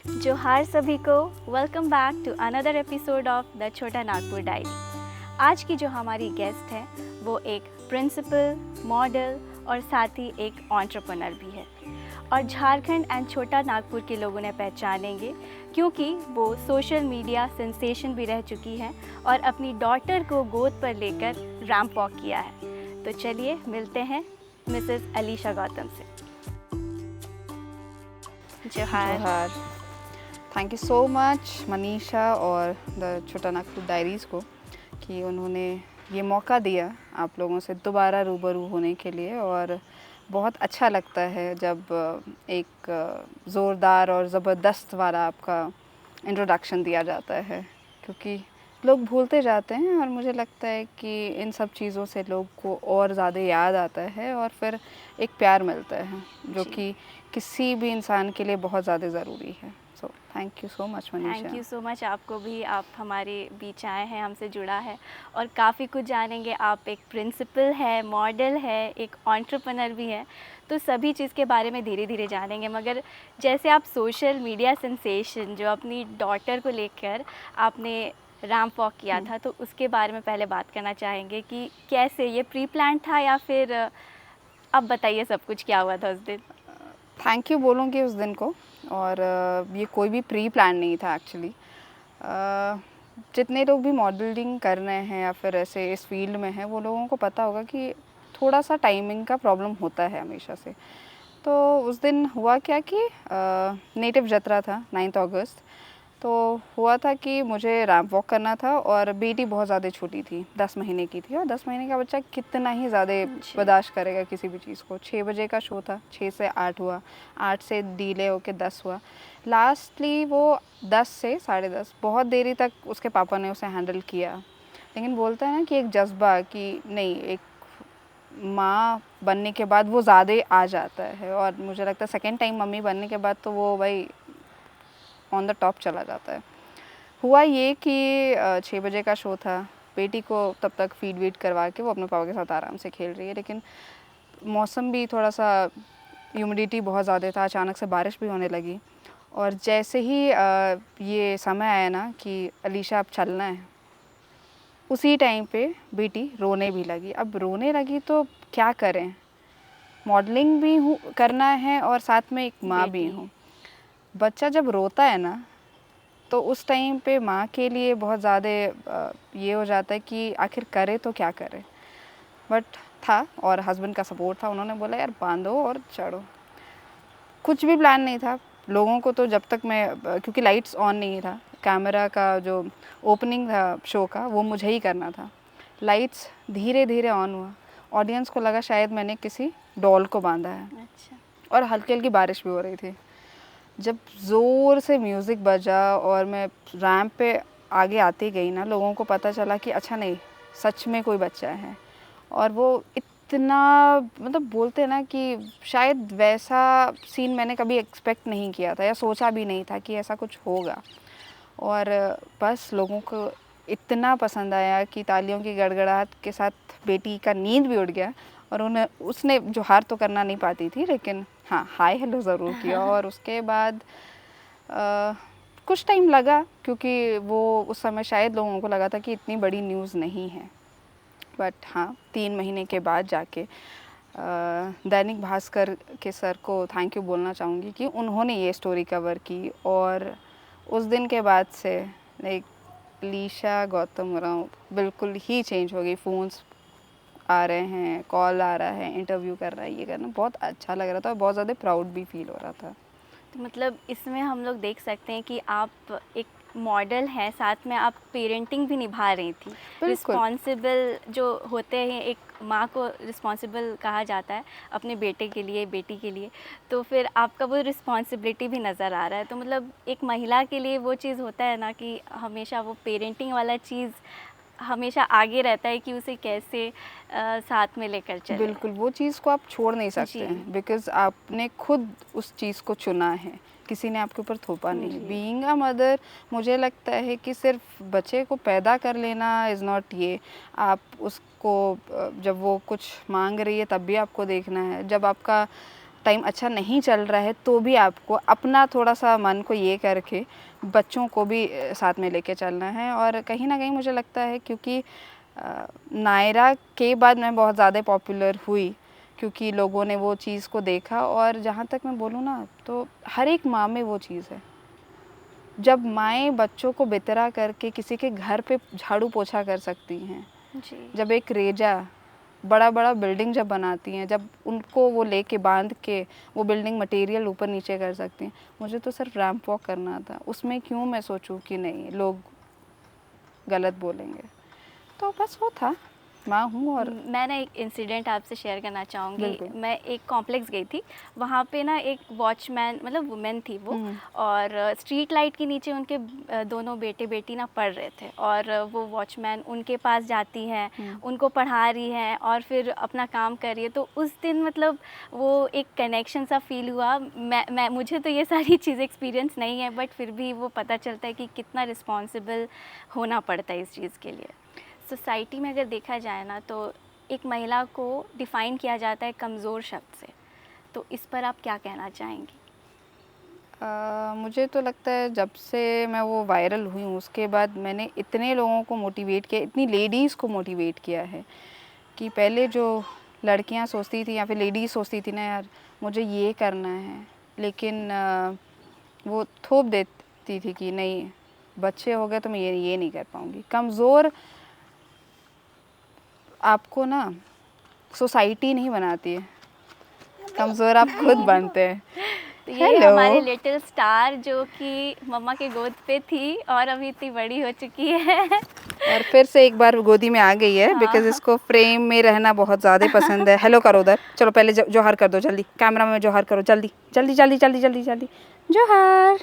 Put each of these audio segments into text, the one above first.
जोहार सभी को, welcome back to another episode of the Chota Nagpur diary. आज की जो हमारी गेस्ट है वो एक प्रिंसिपल, मॉडल और साथ ही एक एंटरप्रेन्योर भी है और झारखंड एंड छोटा नागपुर के लोगों ने पहचानेंगे क्योंकि वो सोशल मीडिया सेंसेशन भी रह चुकी हैं और अपनी डॉटर को गोद पर लेकर रैंप वॉक किया है। तो चलिए मिलते हैं मिसेस अलीशा गौतम से। जोहार। जोहार। Thank you so much Manisha और द छोटा नागपुर डायरीज़ को कि उन्होंने ये मौका दिया आप लोगों से दोबारा रूबरू होने के लिए। और बहुत अच्छा लगता है जब एक ज़ोरदार और ज़बरदस्त वाला आपका इंट्रोडक्शन दिया जाता है, क्योंकि लोग भूलते जाते हैं और मुझे लगता है कि इन सब चीज़ों से लोग को और ज़्यादा याद आता है और फिर एक प्यार मिलता है जो कि किसी भी इंसान के लिए बहुत ज़्यादा ज़रूरी है। So thank you so much Manisha. Thank you so much आपको भी, आप हमारे बीच आए हैं, हमसे जुड़ा है और काफ़ी कुछ जानेंगे। आप एक प्रिंसिपल है, मॉडल है, एक एंटरप्रेन्योर भी है, तो सभी चीज़ के बारे में धीरे धीरे जानेंगे। मगर जैसे आप सोशल मीडिया सेंसेशन जो अपनी डॉटर को लेकर आपने रैंप वॉक किया था, तो उसके बारे में पहले बात करना चाहेंगे कि कैसे ये प्री प्लान था या फिर अब बताइए सब कुछ क्या हुआ था उस दिन। थैंक यू बोलूँगी उस दिन को। और ये कोई भी प्री प्लान नहीं था एक्चुअली। जितने लोग भी मॉडलिंग कर रहे हैं या फिर ऐसे इस फील्ड में हैं, वो लोगों को पता होगा कि थोड़ा सा टाइमिंग का प्रॉब्लम होता है हमेशा से। तो उस दिन हुआ क्या कि नेटिव जतरा था 9 अगस्त। तो हुआ था कि मुझे रैंप वॉक करना था और बेटी बहुत ज़्यादा छोटी थी, 10 महीने की थी। और 10 महीने का बच्चा कितना ही ज़्यादा बर्दाश्त करेगा किसी भी चीज़ को। 6 बजे का शो था, 6 से 8 हुआ, 8 से डिले होके 10 हुआ। लास्टली वो 10 से 10:30 बहुत देरी तक उसके पापा ने उसे हैंडल किया। लेकिन बोलता है ना कि एक जज्बा कि नहीं, एक माँ बनने के बाद वो ज़्यादा आ जाता है। और मुझे लगता है सेकेंड टाइम मम्मी बनने के बाद तो वो भाई ऑन द टॉप चला जाता है। हुआ ये कि 6 बजे का शो था, बेटी को तब तक फीड वीड करवा के वो अपने पापा के साथ आराम से खेल रही है। लेकिन मौसम भी थोड़ा सा, ह्यूमिडिटी बहुत ज़्यादा था, अचानक से बारिश भी होने लगी। और जैसे ही ये समय आया ना कि अलीशा अब चलना है, उसी टाइम पे बेटी रोने भी लगी। अब रोने लगी तो क्या करें, मॉडलिंग भी करना है और साथ में एक माँ भी हूँ। बच्चा जब रोता है ना तो उस टाइम पे माँ के लिए बहुत ज़्यादा ये हो जाता है कि आखिर करे तो क्या करे। बट था और हस्बैंड का सपोर्ट था, उन्होंने बोला यार बांधो और चढ़ो। कुछ भी प्लान नहीं था लोगों को। तो जब तक मैं क्योंकि लाइट्स ऑन नहीं था, कैमरा का जो ओपनिंग था शो का वो मुझे ही करना था। लाइट्स धीरे धीरे ऑन हुआ, ऑडियंस को लगा शायद मैंने किसी डॉल को बांधा है। अच्छा। और हल्की हल्की बारिश भी हो रही थी। जब ज़ोर से म्यूज़िक बजा और मैं रैंप पे आगे आती गई ना, लोगों को पता चला कि अच्छा नहीं, सच में कोई बच्चा है। और वो इतना, मतलब बोलते हैं ना कि शायद वैसा सीन मैंने कभी एक्सपेक्ट नहीं किया था या सोचा भी नहीं था कि ऐसा कुछ होगा। और बस लोगों को इतना पसंद आया कि तालियों की गड़गड़ाहट के साथ बेटी का नींद भी उड़ गया। और उसने जोहार तो करना नहीं पाती थी, लेकिन हाँ हाय हेलो ज़रूर किया। और उसके बाद कुछ टाइम लगा, क्योंकि वो उस समय शायद लोगों को लगा था कि इतनी बड़ी न्यूज़ नहीं है। बट हाँ, 3 महीने के बाद जाके दैनिक भास्कर के सर को थैंक यू बोलना चाहूँगी कि उन्होंने ये स्टोरी कवर की। और उस दिन के बाद से लाइक अलीशा गौतम राव बिल्कुल ही चेंज हो गई। फ़ोन्स आ रहे हैं, कॉल आ रहा है, इंटरव्यू कर रहा है, ये करना बहुत अच्छा लग रहा था और बहुत ज़्यादा प्राउड भी फील हो रहा था। तो मतलब इसमें हम लोग देख सकते हैं कि आप एक मॉडल हैं, साथ में आप पेरेंटिंग भी निभा रही थी। बिल्कुल। रिस्पॉन्सिबल जो होते हैं, एक माँ को रिस्पॉन्सिबल कहा जाता है अपने बेटे के लिए, बेटी के लिए। तो फिर आपका वो रिस्पॉन्सिबिलिटी भी नज़र आ रहा है। तो मतलब एक महिला के लिए वो चीज़ होता है ना कि हमेशा वो पेरेंटिंग वाला चीज़ हमेशा आगे रहता है कि उसे कैसे साथ में लेकर चले। बिल्कुल, वो चीज़ को आप छोड़ नहीं सकते जी। हैं, बिकॉज़ आपने खुद उस चीज़ को चुना है, किसी ने आपके ऊपर थोपा नहीं है। बीइंग अ मदर, मुझे लगता है कि सिर्फ बच्चे को पैदा कर लेना इज़ नॉट ये। आप उसको जब वो कुछ मांग रही है तब भी आपको देखना है, जब आपका टाइम अच्छा नहीं चल रहा है तो भी आपको अपना थोड़ा सा मन को ये करके बच्चों को भी साथ में लेके चलना है। और कहीं ना कहीं मुझे लगता है क्योंकि नायरा के बाद मैं बहुत ज़्यादा पॉपुलर हुई, क्योंकि लोगों ने वो चीज़ को देखा। और जहाँ तक मैं बोलूँ ना, तो हर एक माँ में वो चीज़ है। जब माएँ बच्चों को बेतरा करके किसी के घर पे झाड़ू पोछा कर सकती हैं, जी। जब एक रेजा बड़ा बड़ा बिल्डिंग जब बनाती हैं, जब उनको वो लेके बांध के वो बिल्डिंग मटेरियल ऊपर नीचे कर सकती हैं, मुझे तो सिर्फ रैंप वॉक करना था, उसमें क्यों मैं सोचूं कि नहीं लोग गलत बोलेंगे। तो बस वो था, माँ हूँ। और मैं ना एक इंसिडेंट आपसे शेयर करना चाहूँगी। बिल्कुल। मैं एक कॉम्प्लेक्स गई थी, वहाँ पे ना एक वॉचमैन, मतलब वुमेन थी वो, और स्ट्रीट लाइट के नीचे उनके दोनों बेटे बेटी ना पढ़ रहे थे, और वो वॉचमैन उनके पास जाती हैं, उनको पढ़ा रही हैं और फिर अपना काम कर रही है। तो उस दिन मतलब वो एक कनेक्शन सा फील हुआ। मैं मुझे तो ये सारी चीज़ें एक्सपीरियंस नहीं है, बट फिर भी वो पता चलता है कि कितना रिस्पॉन्सिबल होना पड़ता है इस चीज़ के लिए। सोसाइटी में अगर देखा जाए ना, तो एक महिला को डिफ़ाइन किया जाता है कमज़ोर शब्द से। तो इस पर आप क्या कहना चाहेंगी? मुझे तो लगता है जब से मैं वो वायरल हुई हूँ उसके बाद मैंने इतने लोगों को मोटिवेट किया, इतनी लेडीज़ को मोटिवेट किया है कि पहले जो लड़कियाँ सोचती थी या फिर लेडीज़ सोचती थी ना, यार मुझे ये करना है, लेकिन वो थोप देती थी कि नहीं बच्चे हो गए तो मैं ये नहीं कर पाऊँगी। कमज़ोर आपको ना सोसाइटी नहीं बनाती है, कमज़ोर आप खुद बनते हैं। तो ये हमारे लिटिल स्टार जो कि मम्मा के गोद पे थी और अभी इतनी बड़ी हो चुकी है और फिर से एक बार गोदी में आ गई है, बिकॉज इसको फ्रेम में रहना बहुत ज़्यादा पसंद है। हेलो करो उधर, चलो पहले जोहार कर दो, जल्दी कैमरा में जोहार करो, जल्दी जल्दी जल्दी जल्दी जल्दी जल्दी जोहार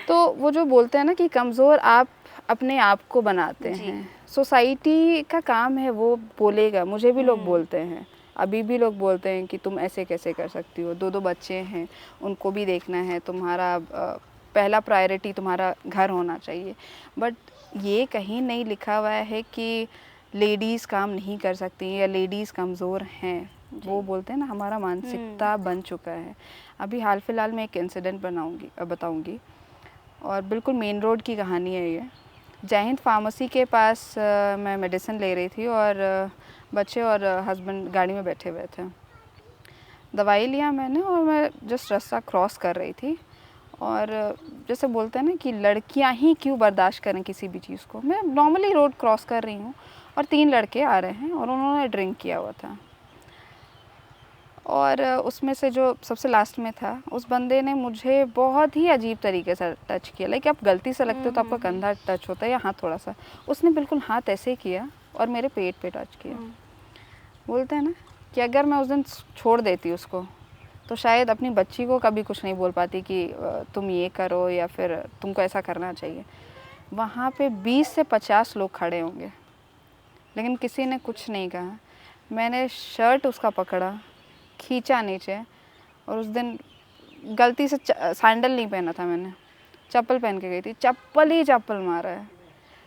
तो वो जो बोलते हैं ना कि कमज़ोर आप अपने आप को बनाते हैं, सोसाइटी का काम है वो बोलेगा। मुझे भी लोग बोलते हैं, अभी भी लोग बोलते हैं कि तुम ऐसे कैसे कर सकती हो, दो बच्चे हैं उनको भी देखना है, तुम्हारा पहला प्रायोरिटी तुम्हारा घर होना चाहिए। बट ये कहीं नहीं लिखा हुआ है कि लेडीज़ काम नहीं कर सकती या लेडीज़ कमज़ोर हैं। वो बोलते हैं ना, हमारा मानसिकता बन चुका है। अभी हाल फिलहाल में एक इंसिडेंट बताऊंगी, और बिल्कुल मेन रोड की कहानी है ये। जय हिंद फार्मेसी के पास मैं मेडिसिन ले रही थी और बच्चे और हस्बैंड गाड़ी में बैठे हुए थे। दवाई लिया मैंने और मैं जस्ट रास्ता क्रॉस कर रही थी, और जैसे बोलते हैं ना कि लड़कियां ही क्यों बर्दाश्त करें किसी भी चीज़ को। मैं नॉर्मली रोड क्रॉस कर रही हूँ और 3 लड़के आ रहे हैं और उन्होंने ड्रिंक किया हुआ था, और उसमें से जो सबसे लास्ट में था उस बंदे ने मुझे बहुत ही अजीब तरीके से टच किया। लाइक आप गलती से लगते हो तो आपका कंधा टच होता है या हाथ थोड़ा सा, उसने बिल्कुल हाथ ऐसे किया और मेरे पेट पे टच किया। बोलते हैं ना कि अगर मैं उस दिन छोड़ देती उसको तो शायद अपनी बच्ची को कभी कुछ नहीं बोल पाती कि तुम ये करो या फिर तुमको ऐसा करना चाहिए। वहाँ पे 20 से 50 लोग खड़े होंगे, लेकिन किसी ने कुछ नहीं कहा। मैंने शर्ट उसका पकड़ा, खींचा नीचे, और उस दिन गलती से सैंडल नहीं पहना था मैंने, चप्पल पहन के गई थी, चप्पल ही चप्पल मारा है।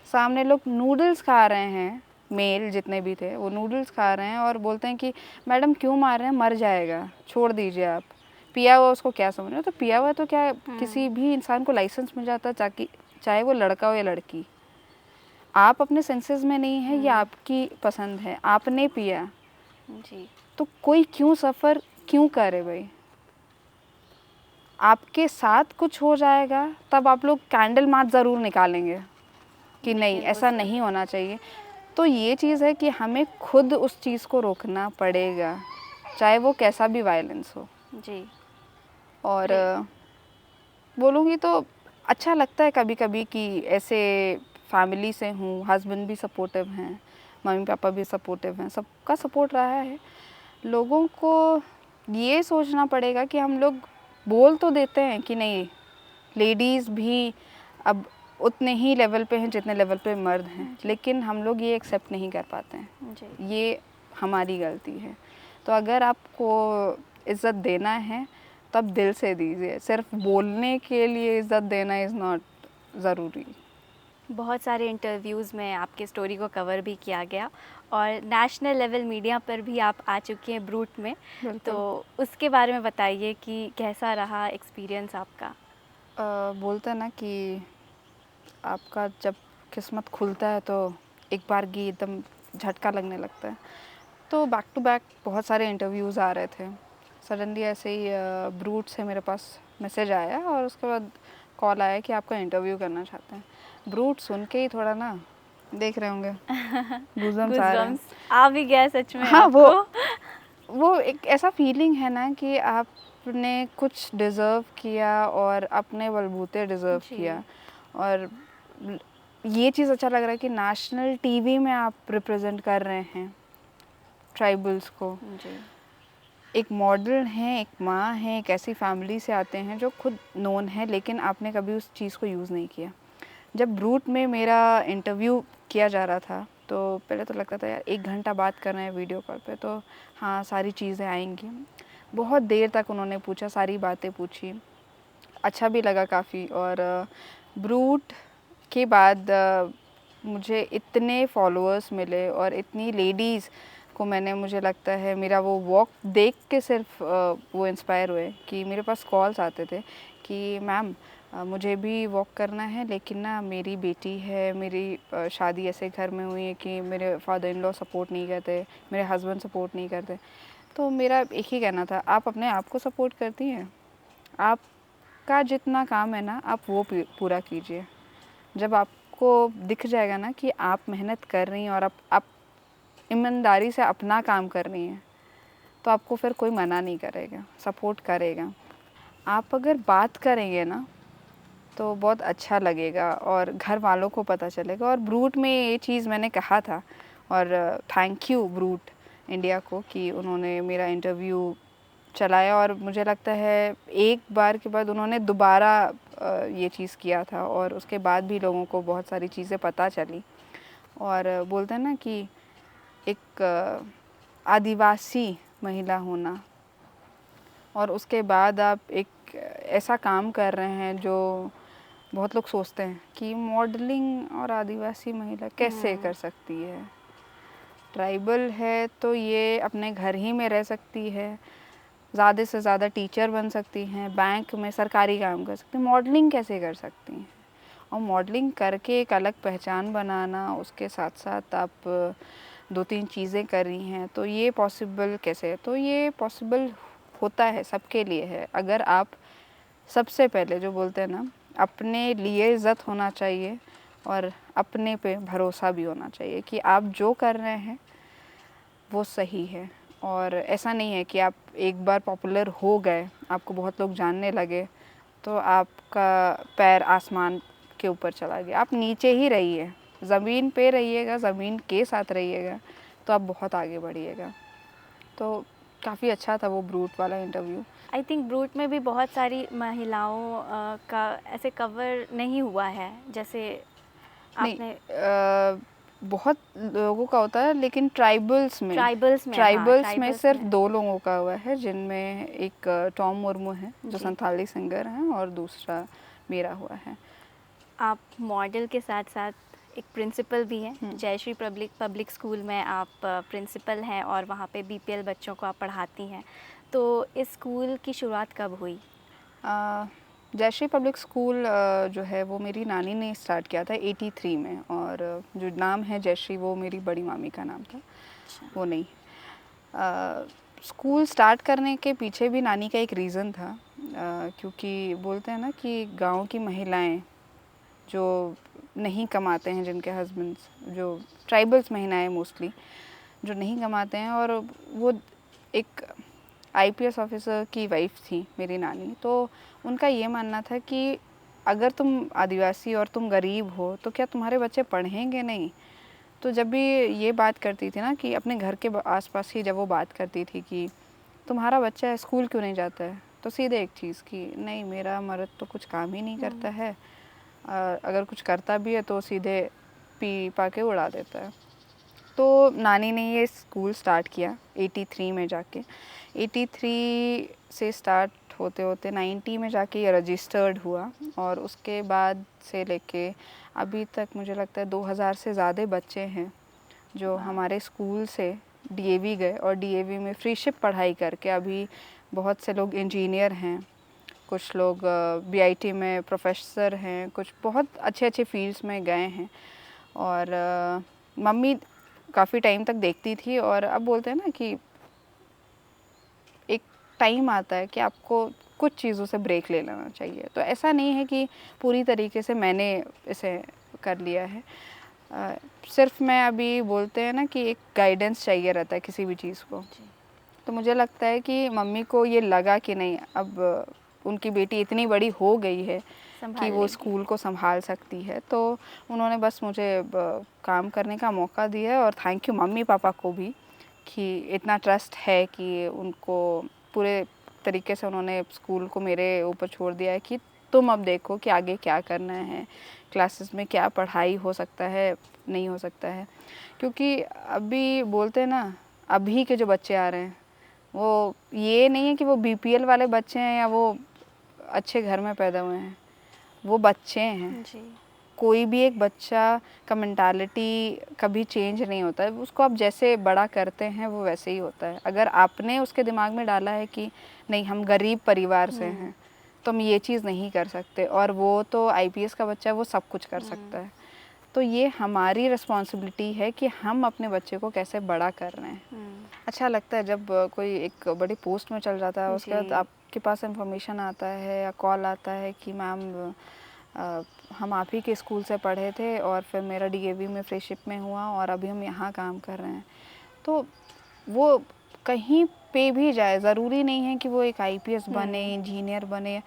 सामने लोग नूडल्स खा रहे हैं, मेल जितने भी थे वो नूडल्स खा रहे हैं और बोलते हैं कि मैडम क्यों मार रहे हैं, मर जाएगा, छोड़ दीजिए आप। पिया हुआ उसको क्या समझ रहे हो? तो पिया हुआ तो क्या किसी भी इंसान को लाइसेंस मिल जाता है, ताकि चाहे वो लड़का हो या लड़की। आप अपने सेंसेस में नहीं है, ये आपकी पसंद है, आपने पिया जी, तो कोई क्यों सफ़र क्यों करे भाई? आपके साथ कुछ हो जाएगा तब आप लोग कैंडल मार्च ज़रूर निकालेंगे कि नहीं ऐसा नहीं होना चाहिए। तो ये चीज़ है कि हमें खुद उस चीज़ को रोकना पड़ेगा, चाहे वो कैसा भी वायलेंस हो। जी। और बोलूँगी तो अच्छा लगता है कभी कभी कि ऐसे फैमिली से हूँ, हस्बैंड भी सपोर्टिव हैं, मम्मी पापा भी सपोर्टिव हैं, सबका सपोर्ट रहा है। लोगों को ये सोचना पड़ेगा कि हम लोग बोल तो देते हैं कि नहीं लेडीज़ भी अब उतने ही लेवल पे हैं जितने लेवल पे मर्द हैं, लेकिन हम लोग ये एक्सेप्ट नहीं कर पाते हैं। ये हमारी गलती है। तो अगर आपको इज़्ज़त देना है तब दिल से दीजिए, सिर्फ बोलने के लिए इज़्ज़त देना इज़ नॉट ज़रूरी। बहुत सारे इंटरव्यूज़ में आपके स्टोरी को कवर भी किया गया और नेशनल लेवल मीडिया पर भी आप आ चुकी हैं ब्रूट में। तो उसके बारे में बताइए कि कैसा रहा एक्सपीरियंस आपका? बोलते हैं ना कि आपका जब किस्मत खुलता है तो एक बार की एकदम झटका लगने लगता है। तो बैक टू बैक बहुत सारे इंटरव्यूज़ आ रहे थे। सडनली ऐसे ही ब्रूट से मेरे पास मैसेज आया और उसके बाद कॉल आया कि आपका इंटरव्यू करना चाहते हैं। ब्रूट सुन के ही थोड़ा ना, देख रहे होंगे, गूज़बम्स आ रहे हैं। आ भी गया सच में हाँ, आपको? वो एक ऐसा फीलिंग है ना कि आपने कुछ डिज़र्व किया और अपने बलबूते डिज़र्व किया। और ये चीज़ अच्छा लग रहा है कि नेशनल टीवी में आप रिप्रेजेंट कर रहे हैं ट्राइबल्स को। जी। एक मॉडल हैं, एक माँ हैं, एक ऐसी फैमिली से आते हैं जो खुद नोन है, लेकिन आपने कभी उस चीज़ को यूज़ नहीं किया। जब ब्रूट में मेरा इंटरव्यू किया जा रहा था तो पहले तो लगता था यार 1 घंटा बात कर रहे हैं वीडियो कॉल पे, तो हाँ सारी चीज़ें आएंगी। बहुत देर तक उन्होंने पूछा, सारी बातें पूछी, अच्छा भी लगा काफ़ी। और ब्रूट के बाद मुझे इतने फॉलोअर्स मिले और इतनी लेडीज़ को मुझे लगता है मेरा वो वॉक देख के सिर्फ वो इंस्पायर हुए कि मेरे पास कॉल्स आते थे कि मैम मुझे भी वॉक करना है, लेकिन ना मेरी बेटी है, मेरी शादी ऐसे घर में हुई है कि मेरे फादर इन लॉ सपोर्ट नहीं करते, मेरे हस्बैंड सपोर्ट नहीं करते। तो मेरा एक ही कहना था, आप अपने आप को सपोर्ट करती हैं, आपका जितना काम है ना आप वो पूरा कीजिए। जब आपको दिख जाएगा ना कि आप मेहनत कर रही हैं और आप ईमानदारी से अपना काम कर रही हैं, तो आपको फिर कोई मना नहीं करेगा, सपोर्ट करेगा। आप अगर बात करेंगे ना तो बहुत अच्छा लगेगा और घर वालों को पता चलेगा। और ब्रूट में ये चीज़ मैंने कहा था और थैंक यू ब्रूट इंडिया को कि उन्होंने मेरा इंटरव्यू चलाया। और मुझे लगता है एक बार के बाद उन्होंने दोबारा ये चीज़ किया था और उसके बाद भी लोगों को बहुत सारी चीज़ें पता चली। और बोलते हैं ना कि एक आदिवासी महिला होना और उसके बाद आप एक ऐसा काम कर रहे हैं जो बहुत लोग सोचते हैं कि मॉडलिंग और आदिवासी महिला कैसे कर सकती है। ट्राइबल है तो ये अपने घर ही में रह सकती है, ज़्यादा से ज़्यादा टीचर बन सकती हैं, बैंक में सरकारी काम कर सकती हैं, मॉडलिंग कैसे कर सकती हैं। और मॉडलिंग करके एक अलग पहचान बनाना, उसके साथ साथ आप 2-3 चीज़ें कर रही हैं, तो ये पॉसिबल कैसे है। तो ये पॉसिबल होता है, सबके लिए है, अगर आप सबसे पहले जो बोलते हैं ना अपने लिए इज़्ज़त होना चाहिए और अपने पे भरोसा भी होना चाहिए कि आप जो कर रहे हैं वो सही है। और ऐसा नहीं है कि आप एक बार पॉपुलर हो गए, आपको बहुत लोग जानने लगे तो आपका पैर आसमान के ऊपर चला गया। आप नीचे ही रहिए, ज़मीन पे रहिएगा, ज़मीन के साथ रहिएगा, तो आप बहुत आगे बढ़िएगा। तो काफ़ी अच्छा था वो ब्रूट वाला इंटरव्यू। आई थिंक ब्रूट में भी बहुत सारी महिलाओं का ऐसे कवर नहीं हुआ है जैसे आपने। बहुत लोगों का होता है, लेकिन ट्राइबल्स में हाँ, सिर्फ 2 लोगों का हुआ है, जिनमें एक टॉम मुर्मू है जो संथाली सिंगर हैं और दूसरा मेरा हुआ है। आप मॉडल के साथ साथ एक प्रिंसिपल भी हैं, जयश्री पब्लिक स्कूल में आप प्रिंसिपल हैं और वहाँ पे बीपीएल बच्चों को आप पढ़ाती हैं। तो इस स्कूल की शुरुआत कब हुई? जयश्री पब्लिक स्कूल जो है वो मेरी नानी ने स्टार्ट किया था 83 में, और जो नाम है जयश्री वो मेरी बड़ी मामी का नाम था। वो नहीं, स्कूल स्टार्ट करने के पीछे भी नानी का एक रीज़न था, क्योंकि बोलते हैं ना कि गांव की महिलाएं जो नहीं कमाते हैं, जिनके हस्बैंड्स, जो ट्राइबल्स महिलाएं मोस्टली जो नहीं कमाते हैं, और वो एक आईपीएस ऑफिसर की वाइफ थी मेरी नानी, तो उनका ये मानना था कि अगर तुम आदिवासी और तुम गरीब हो तो क्या तुम्हारे बच्चे पढ़ेंगे नहीं। तो जब भी ये बात करती थी ना कि अपने घर के आसपास ही जब वो बात करती थी कि तुम्हारा बच्चा स्कूल क्यों नहीं जाता है, तो सीधे एक चीज़ कि नहीं, मेरा मर्द तो कुछ काम ही नहीं करता है, अगर कुछ करता भी है तो सीधे पी पा के उड़ा देता है। तो नानी ने ये स्कूल स्टार्ट किया 83 में जाके। 83 से स्टार्ट होते होते 90 में जाके ये रजिस्टर्ड हुआ, और उसके बाद से लेके अभी तक मुझे लगता है 2000 से ज़्यादा बच्चे हैं जो हमारे स्कूल से डीएवी गए और डीएवी में फ्रीशिप पढ़ाई करके अभी बहुत से लोग इंजीनियर हैं, कुछ लोग बीआईटी में प्रोफेसर हैं, कुछ बहुत अच्छे अच्छे फील्ड्स में गए हैं। और मम्मी काफ़ी टाइम तक देखती थी, और अब बोलते हैं ना कि एक टाइम आता है कि आपको कुछ चीज़ों से ब्रेक ले लेना चाहिए। तो ऐसा नहीं है कि पूरी तरीके से मैंने इसे कर लिया है, सिर्फ मैं अभी बोलते हैं ना कि एक गाइडेंस चाहिए रहता है किसी भी चीज़ को। तो मुझे लगता है कि मम्मी को ये लगा कि नहीं, अब उनकी बेटी इतनी बड़ी हो गई है कि वो स्कूल को संभाल सकती है, तो उन्होंने बस मुझे काम करने का मौका दिया है। और थैंक यू मम्मी पापा को भी कि इतना ट्रस्ट है कि उनको पूरे तरीके से उन्होंने स्कूल को मेरे ऊपर छोड़ दिया है कि तुम अब देखो कि आगे क्या करना है, क्लासेस में क्या पढ़ाई हो सकता है, नहीं हो सकता है। क्योंकि अभी बोलते हैं ना, अभी के जो बच्चे आ रहे हैं वो ये नहीं है कि वो बीपीएल वाले बच्चे हैं या वो अच्छे घर में पैदा हुए हैं, वो बच्चे हैं जी। कोई भी एक बच्चा का मेंटालिटी कभी चेंज नहीं होता है, उसको आप जैसे बड़ा करते हैं वो वैसे ही होता है। अगर आपने उसके दिमाग में डाला है कि नहीं हम गरीब परिवार से हैं तो हम ये चीज़ नहीं कर सकते, और वो तो आईपीएस का बच्चा है, वो सब कुछ कर सकता है, तो ये हमारी रिस्पॉन्सिबिलिटी है कि हम अपने बच्चे को कैसे बड़ा कर रहे हैं। अच्छा लगता है जब कोई एक बड़ी पोस्ट में चल जाता है, उसके बाद आपके पास इंफॉर्मेशन आता है या कॉल आता है कि मैम हम आप ही के स्कूल से पढ़े थे और फिर मेरा डीएवी में फ्रेंडशिप में हुआ और अभी हम यहाँ काम कर रहे हैं। तो वो कहीं पे भी जाए, ज़रूरी नहीं है कि वो एक आईपीएस बने, इंजीनियर बने,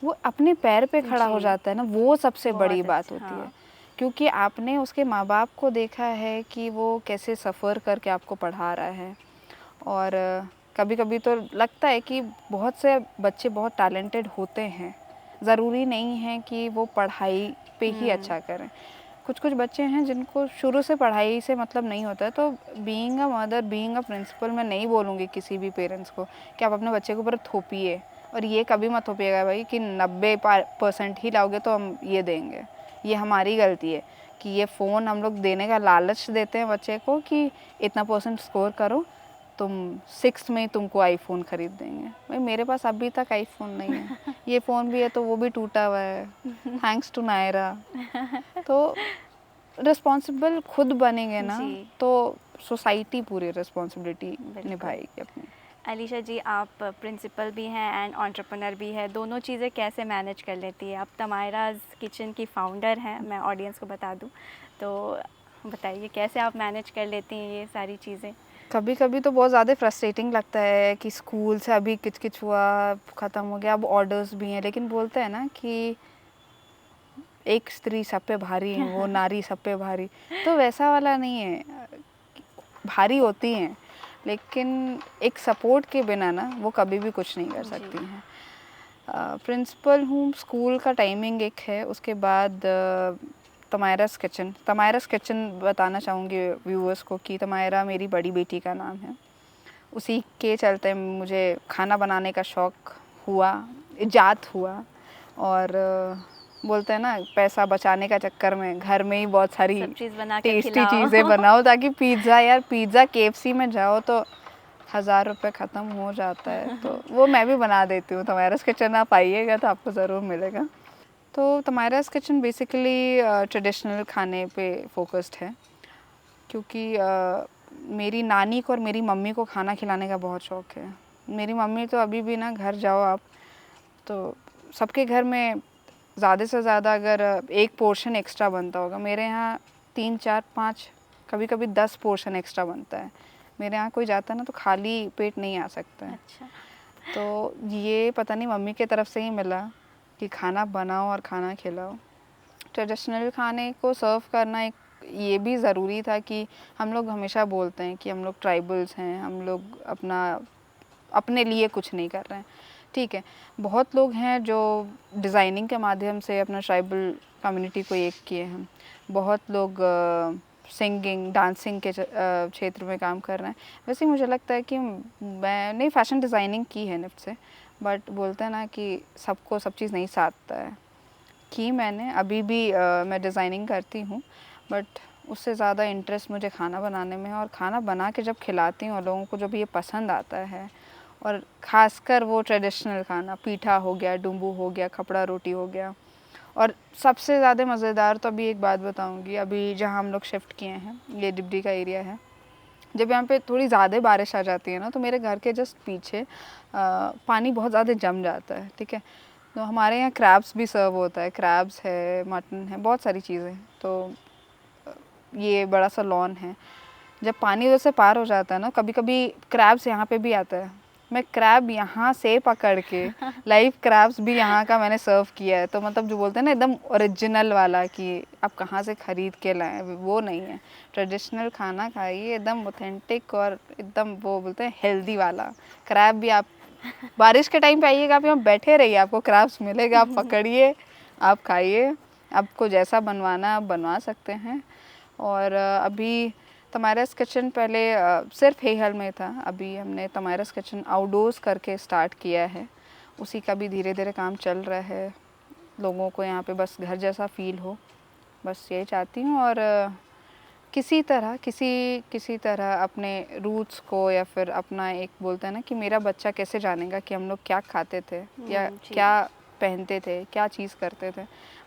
वो अपने पैर पे खड़ा हो जाता है ना, वो सबसे बड़ी बात होती है। क्योंकि आपने उसके माँ बाप को देखा है कि वो कैसे सफ़र करके आपको पढ़ा रहा है। और कभी कभी तो लगता है कि बहुत से बच्चे बहुत टैलेंटेड होते हैं, ज़रूरी नहीं है कि वो पढ़ाई पे ही अच्छा करें। कुछ कुछ बच्चे हैं जिनको शुरू से पढ़ाई से मतलब नहीं होता है। तो being a mother, being a principal, मैं नहीं बोलूँगी किसी भी पेरेंट्स को कि आप अपने बच्चे के ऊपर थोपिए, और ये कभी मत थोपिएगा भाई कि 90% ही लाओगे तो हम ये देंगे। ये हमारी गलती है कि ये फ़ोन हम लोग देने का लालच देते हैं बच्चे को कि इतना % स्कोर करो, तुम 6th में तुमको आईफोन ख़रीद देंगे। भाई मेरे पास अभी तक आईफोन नहीं है, ये फ़ोन भी है तो वो भी टूटा हुआ है, थैंक्स टू नायरा। तो रिस्पॉन्सिबल खुद बनेंगे ना तो सोसाइटी पूरी रिस्पॉन्सिबिलिटी निभाएगी अपनी। अलीशा जी, आप प्रिंसिपल भी हैं एंड एंटरप्रेन्योर भी हैं, दोनों चीज़ें कैसे मैनेज कर लेती है? आप तमायराज़ किचन की फ़ाउंडर हैं, मैं ऑडियंस को बता दूं, तो बताइए कैसे आप मैनेज कर लेती हैं ये सारी चीज़ें? कभी कभी तो बहुत ज़्यादा फ्रस्ट्रेटिंग लगता है कि स्कूल से अभी किच हुआ, ख़त्म हो गया, अब ऑर्डर्स भी हैं, लेकिन बोलते हैं ना कि एक स्त्री सब पे भारी है, वो नारी सब पे भारी, तो वैसा वाला नहीं है। भारी होती हैं लेकिन एक सपोर्ट के बिना ना वो कभी भी कुछ नहीं कर सकती हैं। प्रिंसिपल हूँ, स्कूल का टाइमिंग एक है, उसके बाद तमायराज़ किचन बताना चाहूँगी व्यूअर्स को कि तमायरा मेरी बड़ी बेटी का नाम है। उसी के चलते मुझे खाना बनाने का शौक़ हुआ, इजाद हुआ, और बोलते हैं ना पैसा बचाने का चक्कर में घर में ही बहुत सारी टेस्टी चीज़ें बनाओ ताकि पिज़्ज़ा केएफसी में जाओ तो 1000 रुपये ख़त्म हो जाता है। तो वो मैं भी बना देती हूँ। तमायराज़ किचन आप आइएगा तो आपको ज़रूर मिलेगा। तो तमायराज़ किचन बेसिकली ट्रेडिशनल खाने पे फोकस्ड है, क्योंकि मेरी नानी को और मेरी मम्मी को खाना खिलाने का बहुत शौक़ है। मेरी मम्मी तो अभी भी ना, घर जाओ आप तो सबके घर में ज़्यादा से ज़्यादा अगर एक पोर्शन एक्स्ट्रा बनता होगा, मेरे यहाँ 3, 4, 5, कभी कभी 10 पोर्शन एक्स्ट्रा बनता है। मेरे यहाँ कोई जाता है ना तो खाली पेट नहीं आ सकता है। अच्छा। तो ये पता नहीं मम्मी की तरफ से ही मिला कि खाना बनाओ और खाना खिलाओ। ट्रेडिशनल खाने को सर्व करना एक ये भी ज़रूरी था कि हम लोग हमेशा बोलते हैं कि हम लोग ट्राइबल्स हैं, हम लोग अपने लिए कुछ नहीं कर रहे हैं। ठीक है, बहुत लोग हैं जो डिज़ाइनिंग के माध्यम से अपना ट्राइबल कम्युनिटी को एक किए हैं, बहुत लोग सिंगिंग, डांसिंग के क्षेत्र में काम कर रहे हैं। वैसे मुझे लगता है कि मैंने फ़ैशन डिज़ाइनिंग की है निफ्ट से, बट बोलते हैं ना कि सबको सब चीज़ नहीं साधता है। कि मैंने अभी भी मैं डिज़ाइनिंग करती हूँ, बट उससे ज़्यादा इंटरेस्ट मुझे खाना बनाने में है। और खाना बना के जब खिलाती हूँ और लोगों को जब ये पसंद आता है, और ख़ासकर वो ट्रेडिशनल खाना, पीठा हो गया, डुम्बू हो गया, खपड़ा रोटी हो गया। और सबसे ज़्यादा मज़ेदार तो अभी एक बात बताऊँगी, अभी जहाँ हम लोग शिफ्ट किए हैं, ये डिबडी का एरिया है। जब यहाँ पे थोड़ी ज़्यादा बारिश आ जाती है ना, तो मेरे घर के जस्ट पीछे पानी बहुत ज़्यादा जम जाता है, ठीक है। तो हमारे यहाँ क्रैब्स भी सर्व होता है, क्रैब्स है, मटन है, बहुत सारी चीज़ें। तो ये बड़ा सा लॉन है, जब पानी उधर से पार हो जाता है ना, कभी कभी क्रैब्स यहाँ पे भी आता है। मैं क्रैब यहाँ से पकड़ के लाइव क्रैब्स भी यहाँ का मैंने सर्व किया है। तो मतलब जो बोलते हैं ना एकदम ओरिजिनल वाला, कि आप कहाँ से ख़रीद के लाएं, वो नहीं है। ट्रेडिशनल खाना खाइए, एकदम ऑथेंटिक, और एकदम वो बोलते हैं हेल्दी वाला। क्रैब भी आप बारिश के टाइम पे आइएगा, आप यहाँ बैठे रहिए, आपको क्रैब्स मिलेगा, आप पकड़िए, आप खाइए। आपको जैसा बनवाना आप बनवा सकते हैं। और अभी तमायरास किचन पहले सिर्फ हेहल में था, अभी हमने तमायरास किचन आउटडोर्स करके स्टार्ट किया है। उसी का भी धीरे धीरे काम चल रहा है। लोगों को यहाँ पे बस घर जैसा फील हो, बस यही चाहती हूँ। और किसी तरह अपने रूट्स को, या फिर अपना एक बोलते हैं ना कि मेरा बच्चा कैसे जानेगा कि हम लोग क्या खाते थे या क्या पहनते थे, क्या चीज़ करते थे,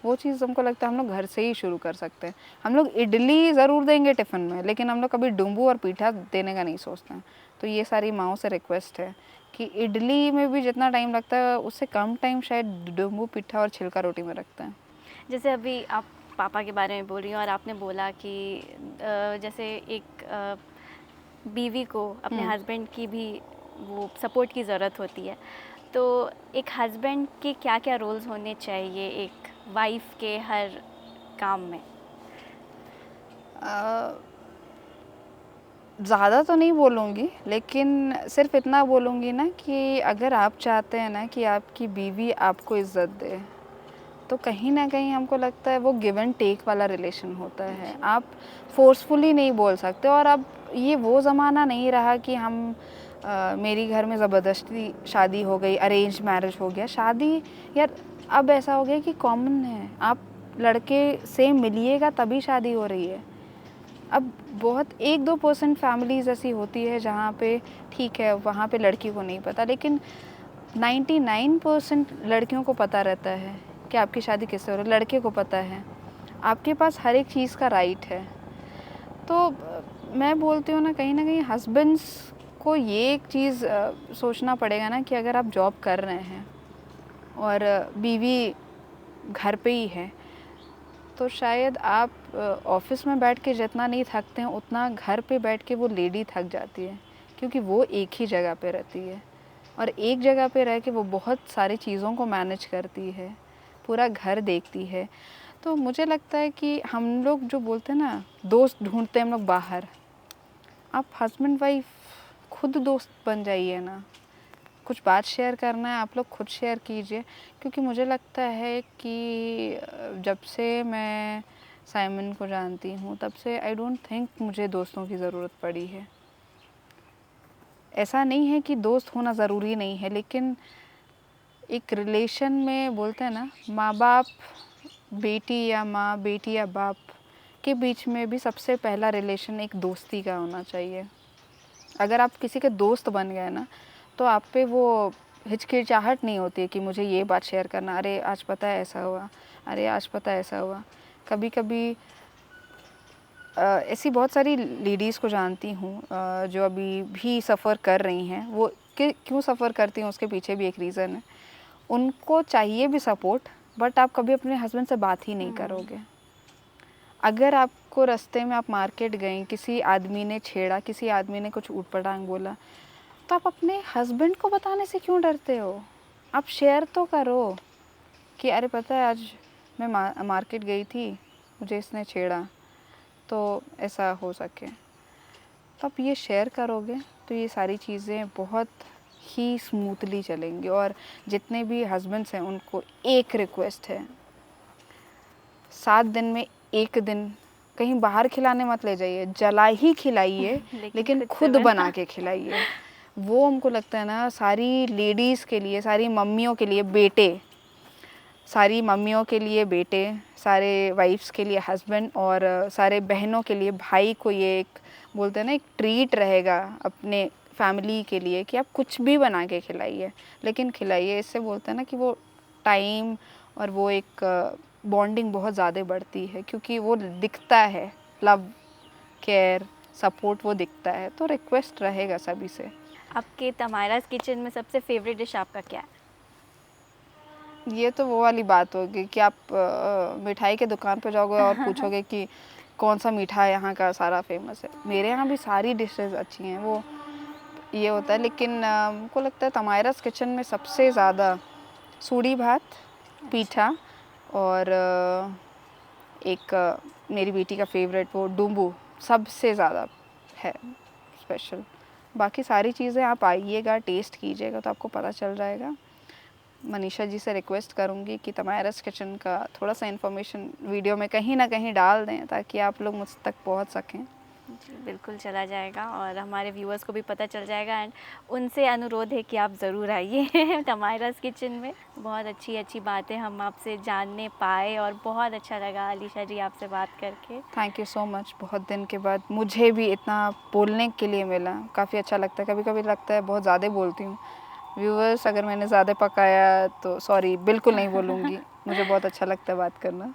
वो चीज़ हमको लगता है हम लोग घर से ही शुरू कर सकते हैं। हम लोग इडली ज़रूर देंगे टिफ़िन में, लेकिन हम लोग कभी डुम्बू और पीठा देने का नहीं सोचते हैं। तो ये सारी माँओं से रिक्वेस्ट है कि इडली में भी जितना टाइम लगता है, उससे कम टाइम शायद डुम्बू पीठा और छिलका रोटी में रखते हैं। जैसे अभी आप पापा के बारे में बोल रही हैं, और आपने बोला कि जैसे एक बीवी को अपने हस्बैंड की भी वो सपोर्ट की ज़रूरत होती है, तो एक हस्बैंड के क्या क्या रोल्स होने चाहिए एक वाइफ के हर काम में? ज़्यादा तो नहीं बोलूँगी, लेकिन सिर्फ इतना बोलूँगी ना कि अगर आप चाहते हैं ना कि आपकी बीवी आपको इज़्ज़त दे, तो कहीं ना कहीं हमको लगता है वो गिव एंड टेक वाला रिलेशन होता है। आप फोर्सफुली नहीं बोल सकते। और अब ये वो ज़माना नहीं रहा कि हम मेरी घर में ज़बरदस्ती शादी हो गई, अरेंज मैरिज हो गया। शादी यार अब ऐसा हो गया कि कॉमन है, आप लड़के से मिलिएगा तभी शादी हो रही है। अब बहुत 1-2% फैमिलीज़ ऐसी होती है जहाँ पे ठीक है, वहाँ पे लड़की को नहीं पता, लेकिन 99% लड़कियों को पता रहता है कि आपकी शादी किससे हो रही है। लड़के को पता है, आपके पास हर एक चीज़ का राइट है। तो मैं बोलती हूँ ना कहीं हस्बैंड्स को ये एक चीज़ सोचना पड़ेगा ना कि अगर आप जॉब कर रहे हैं और बीवी घर पे ही है, तो शायद आप ऑफिस में बैठ के जितना नहीं थकते हैं, उतना घर पे बैठ के वो लेडी थक जाती है, क्योंकि वो एक ही जगह पे रहती है। और एक जगह पे रह के वो बहुत सारी चीज़ों को मैनेज करती है, पूरा घर देखती है। तो मुझे लगता है कि हम लोग जो बोलते हैं ना दोस्त ढूंढते हैं हम लोग बाहर, आप हस्बैंड वाइफ खुद दोस्त बन जाइए ना। कुछ बात शेयर करना है आप लोग खुद शेयर कीजिए, क्योंकि मुझे लगता है कि जब से मैं साइमन को जानती हूँ तब से आई डोंट थिंक मुझे दोस्तों की ज़रूरत पड़ी है। ऐसा नहीं है कि दोस्त होना ज़रूरी नहीं है, लेकिन एक रिलेशन में बोलते हैं ना, माँ बाप बेटी या माँ बेटी या बाप के बीच में भी सबसे पहला रिलेशन एक दोस्ती का होना चाहिए। अगर आप किसी के दोस्त बन गए ना, तो आप पे वो हिचकिचाहट नहीं होती है कि मुझे ये बात शेयर करना, अरे आज पता है ऐसा हुआ, अरे आज पता है ऐसा हुआ। कभी कभी ऐसी बहुत सारी लेडीज़ को जानती हूँ जो अभी भी सफ़र कर रही हैं। वो क्यों सफ़र करती हैं उसके पीछे भी एक रीज़न है। उनको चाहिए भी सपोर्ट, बट आप कभी अपने हस्बैंड से बात ही नहीं करोगे। अगर आपको रास्ते में आप मार्केट गई, किसी आदमी ने छेड़ा, किसी आदमी ने कुछ ऊटपटांग बोला, तो आप अपने हस्बैंड को बताने से क्यों डरते हो? आप शेयर तो करो कि अरे पता है आज मैं मार्केट गई थी, मुझे इसने छेड़ा, तो ऐसा हो सके। तो आप ये शेयर करोगे तो ये सारी चीज़ें बहुत ही स्मूथली चलेंगी। और जितने भी हस्बैंड्स हैं उनको एक रिक्वेस्ट है, 7 दिन में 1 दिन कहीं बाहर खिलाने मत ले जाइए, जला ही खिलाइए लेकिन खुद बना के खिलाइए। वो हमको लगता है ना सारी लेडीज़ के लिए, सारी मम्मियों के लिए बेटे, सारी मम्मियों के लिए बेटे, सारे वाइफ्स के लिए हस्बैंड और सारे बहनों के लिए भाई को ये एक बोलते हैं ना एक ट्रीट रहेगा अपने फैमिली के लिए कि आप कुछ भी बना के खिलाइए, लेकिन खिलाइए। इससे बोलते हैं ना कि वो टाइम और वो एक बॉन्डिंग बहुत ज़्यादा बढ़ती है, क्योंकि वो दिखता है, लव केयर सपोर्ट वो दिखता है। तो रिक्वेस्ट रहेगा सभी से। आपके तमायराज किचन में सबसे फेवरेट डिश आपका क्या है? ये तो वो वाली बात होगी कि आप मिठाई के दुकान पे जाओगे और पूछोगे कि कौन सा मीठा यहाँ का सारा फेमस है। मेरे यहाँ भी सारी डिशेस अच्छी हैं, वो ये होता है, लेकिन हमको लगता है तमायरास किचन में सबसे ज़्यादा सूड़ी भात, पीठा और एक मेरी बेटी का फेवरेट वो डूम्बू सबसे ज़्यादा है स्पेशल। बाकी सारी चीज़ें आप आइएगा, टेस्ट कीजिएगा तो आपको पता चल जाएगा। मनीषा जी से रिक्वेस्ट करूँगी कि तमायरास किचन का थोड़ा सा इन्फॉर्मेशन वीडियो में कहीं ना कहीं डाल दें ताकि आप लोग मुझ तक पहुँच सकें। जी बिल्कुल चला जाएगा और हमारे व्यूअर्स को भी पता चल जाएगा। एंड उनसे अनुरोध है कि आप ज़रूर आइए तमायरास किचन में। बहुत अच्छी अच्छी बातें हम आपसे जानने पाए और बहुत अच्छा लगा अलीशा जी आपसे बात करके। Thank you so much. बहुत दिन के बाद मुझे भी इतना बोलने के लिए मिला, काफ़ी अच्छा लगता है। कभी कभी लगता है बहुत ज़्यादा बोलती हूँ। व्यूअर्स अगर मैंने ज़्यादा पकाया तो सॉरी, बिल्कुल नहीं बोलूँगी। मुझे बहुत अच्छा लगता है बात करना।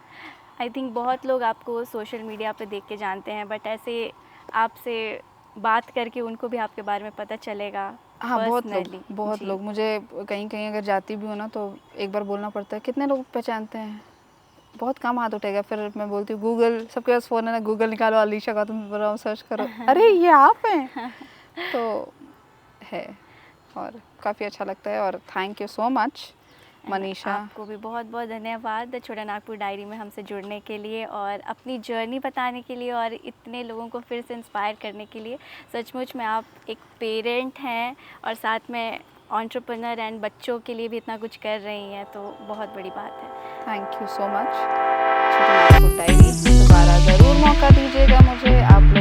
आई थिंक बहुत लोग आपको सोशल मीडिया पे देख के जानते हैं, बट ऐसे आपसे बात करके उनको भी आपके बारे में पता चलेगा। हाँ, बहुत जी। लोग मुझे कहीं कहीं अगर जाती भी हूँ ना तो एक बार बोलना पड़ता है कितने लोग पहचानते हैं, बहुत कम हाथ उठेगा। फिर मैं बोलती हूँ गूगल, सबके पास फ़ोन है ना, गूगल निकालो, अलीशा गौतम बनाओ, सर्च करो, अरे ये आप हैं। तो है और काफ़ी अच्छा लगता है और thank you so much Manisha. आपको भी बहुत बहुत धन्यवाद द छोटा नागपुर डायरी में हमसे जुड़ने के लिए और अपनी जर्नी बताने के लिए और इतने लोगों को फिर से इंस्पायर करने के लिए। सचमुच में आप एक पेरेंट हैं और साथ में एंटरप्रेन्योर एंड बच्चों के लिए भी इतना कुछ कर रही हैं, तो बहुत बड़ी बात है। Thank you so much. छोटा नागपुर डायरी दोबारा ज़रूर मौका दीजिएगा मुझे। आप